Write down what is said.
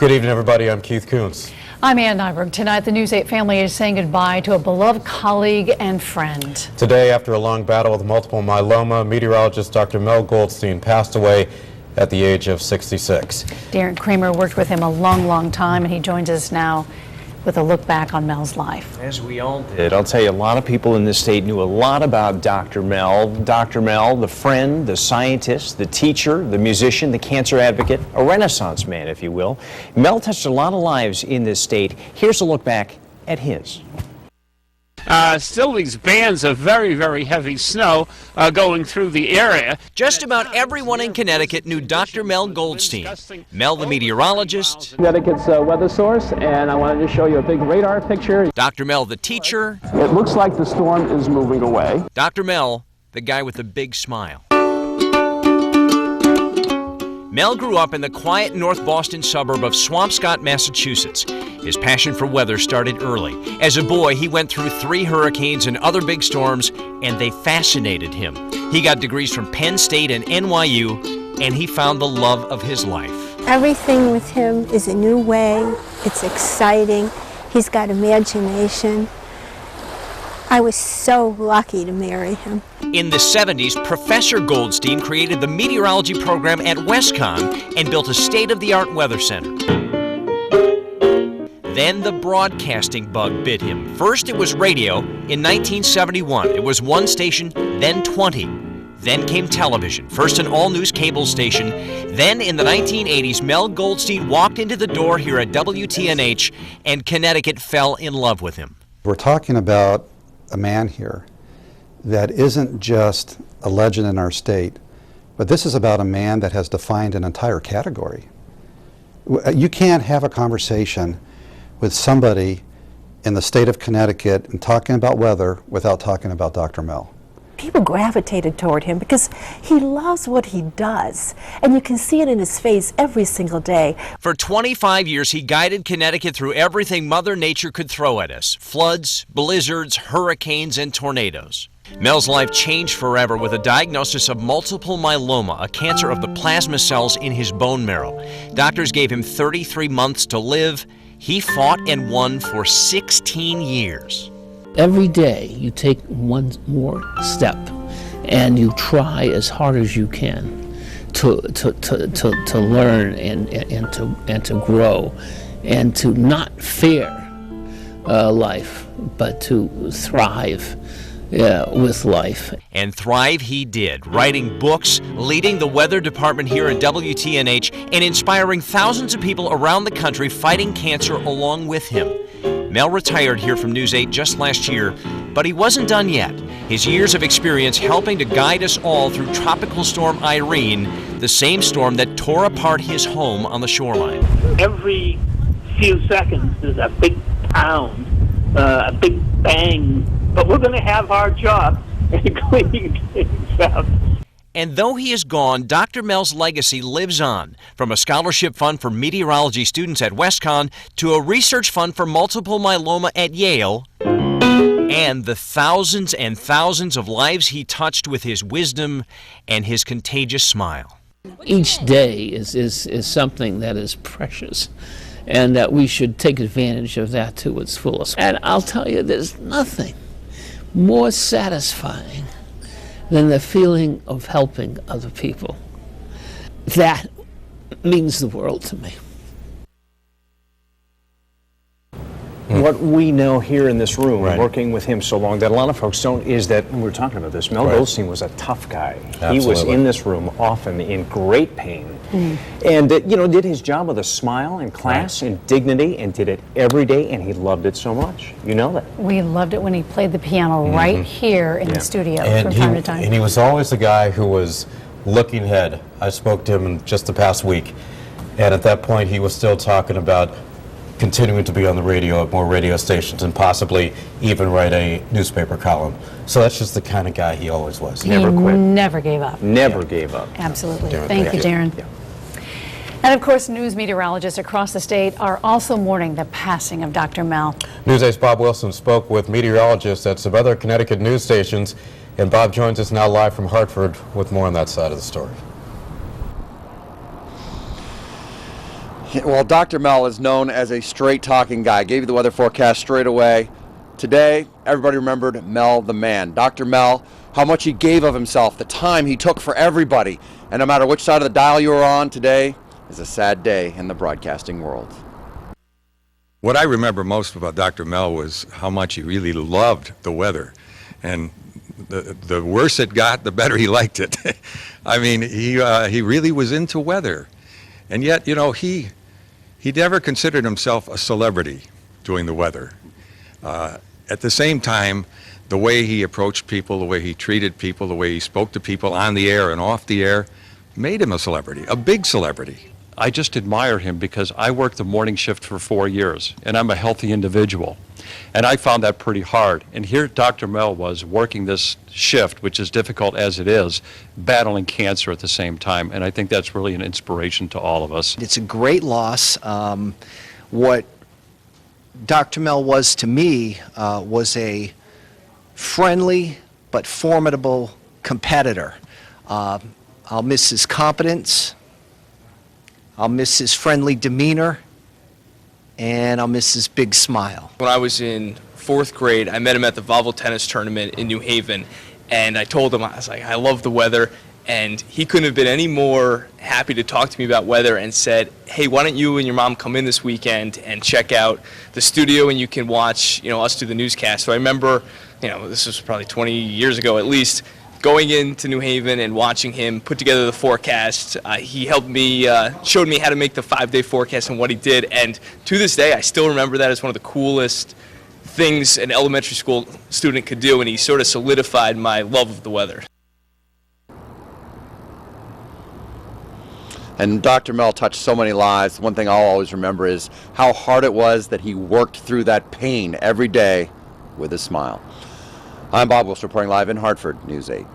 Good evening, everybody. I'm Keith Coons. I'm Ann Nyberg. Tonight, the News 8 family is saying goodbye to a beloved colleague and friend. Today, after a long battle with multiple myeloma, meteorologist Dr. Mel Goldstein passed away at the age of 66. Darren Kramer worked with him a long time, and he joins us now with a look back on Mel's life. As we all did. I'll tell you, a lot of people in this state knew a lot about Dr. Mel. Dr. Mel, the friend, the scientist, the teacher, the musician, the cancer advocate, a Renaissance man, if you will. Mel touched a lot of lives in this state. Here's a look back at his. Still these bands of very heavy snow going through the area. Just about everyone in Connecticut knew Dr. Mel Goldstein. Mel, the meteorologist. Connecticut's weather source, and I wanted to show you a big radar picture. Dr. Mel, the teacher. It looks like the storm is moving away. Dr. Mel, the guy with the big smile. Mel grew up in the quiet North Boston suburb of Swampscott, Massachusetts. His passion for weather started early. As a boy, he went through 3 hurricanes and other big storms, and they fascinated him. He got degrees from Penn State and NYU, and he found the love of his life. Everything with him is a new way. It's exciting. He's got imagination. I was so lucky to marry him. In the 70s, Professor Goldstein created the meteorology program at WestConn and built a state-of-the-art weather center. Then the broadcasting bug bit him. First it was radio. In 1971, it was 1 station, then 20. Then came television, first an all-news cable station. Then in the 1980s, Mel Goldstein walked into the door here at WTNH, and Connecticut fell in love with him. We're talking about a man here that isn't just a legend in our state, but this is about a man that has defined an entire category. You can't have a conversation with somebody in the state of Connecticut and talking about weather without talking about Dr. Mel. People gravitated toward him because he loves what he does, and you can see it in his face every single day. For 25 years, he guided Connecticut through everything Mother Nature could throw at us: floods, blizzards, hurricanes, and tornadoes. Mel's life changed forever with a diagnosis of multiple myeloma, a cancer of the plasma cells in his bone marrow. Doctors gave him 33 months to live. He fought and won for 16 years. Every day you take one more step and you try as hard as you can to learn and to grow and to not fear life, but to thrive with life. And thrive he did, writing books, leading the weather department here at WTNH, and inspiring thousands of people around the country fighting cancer along with him. Mel retired here from News 8 just last year, but he wasn't done yet. His years of experience helping to guide us all through Tropical Storm Irene, the same storm that tore apart his home on the shoreline. Every few seconds there's a big pound, a big bang, but we're going to have our job and clean things up. And though he is gone, Dr. Mel's legacy lives on, from a scholarship fund for meteorology students at WestConn to a research fund for multiple myeloma at Yale, and the thousands and thousands of lives he touched with his wisdom and his contagious smile. Each day is something that is precious, and that we should take advantage of that to its fullest. And I'll tell you, there's nothing more satisfying than the feeling of helping other people. That means the world to me. What we know here in this room, Right. working with him so long, that a lot of folks don't, is that, and we're talking about this, Mel Right. Goldstein was a tough guy. Absolutely. He was in this room often in great pain. And, did his job with a smile and class and dignity, and did it every day, and he loved it so much. You know that. We loved it when he played the piano right here in the studio And from time to time. And he was always the guy who was looking ahead. I spoke to him in just the past week, and at that point he was still talking about continuing to be on the radio at more radio stations and possibly even write a newspaper column. So that's just the kind of guy he always was. He never gave up. Never gave up. Absolutely. Darren, Thank you, Darren. Yeah. And of course, news meteorologists across the state are also mourning the passing of Dr. Mel. News 8's Bob Wilson spoke with meteorologists at some other Connecticut news stations, and Bob joins us now live from Hartford with more on that side of the story. Well, Dr. Mel is known as a straight-talking guy. Gave you the weather forecast straight away. Today, everybody remembered Mel the man. Dr. Mel, how much he gave of himself, the time he took for everybody. And no matter which side of the dial you were on, today is a sad day in the broadcasting world. What I remember most about Dr. Mel was how much he really loved the weather. And the worse it got, the better he liked it. I mean, he really was into weather. And yet, you know, he never considered himself a celebrity doing the weather. At the same time, the way he approached people, the way he treated people, the way he spoke to people on the air and off the air made him a celebrity, a big celebrity. I just admire him because I worked the morning shift for 4 years, and I'm a healthy individual. And I found that pretty hard. And here Dr. Mel was working this shift, which is difficult as it is, battling cancer at the same time. And I think that's really an inspiration to all of us. It's a great loss. What Dr. Mel was to me was a friendly but formidable competitor. I'll miss his competence. I'll miss his friendly demeanor, and I'll miss his big smile. When I was in 4th grade, I met him at the volleyball tennis tournament in New Haven, and I told him, I was like, I love the weather, and he couldn't have been any more happy to talk to me about weather and said, hey, why don't you and your mom come in this weekend and check out the studio and you can watch, you know, us do the newscast. So I remember, you know, this was probably 20 years ago at least, going into New Haven and watching him put together the forecast. He helped me, showed me how to make the 5-day forecast and what he did. And to this day, I still remember that as one of the coolest things an elementary school student could do. And he sort of solidified my love of the weather. And Dr. Mel touched so many lives. One thing I'll always remember is how hard it was that he worked through that pain every day with a smile. I'm Bob Wilson reporting live in Hartford, News 8.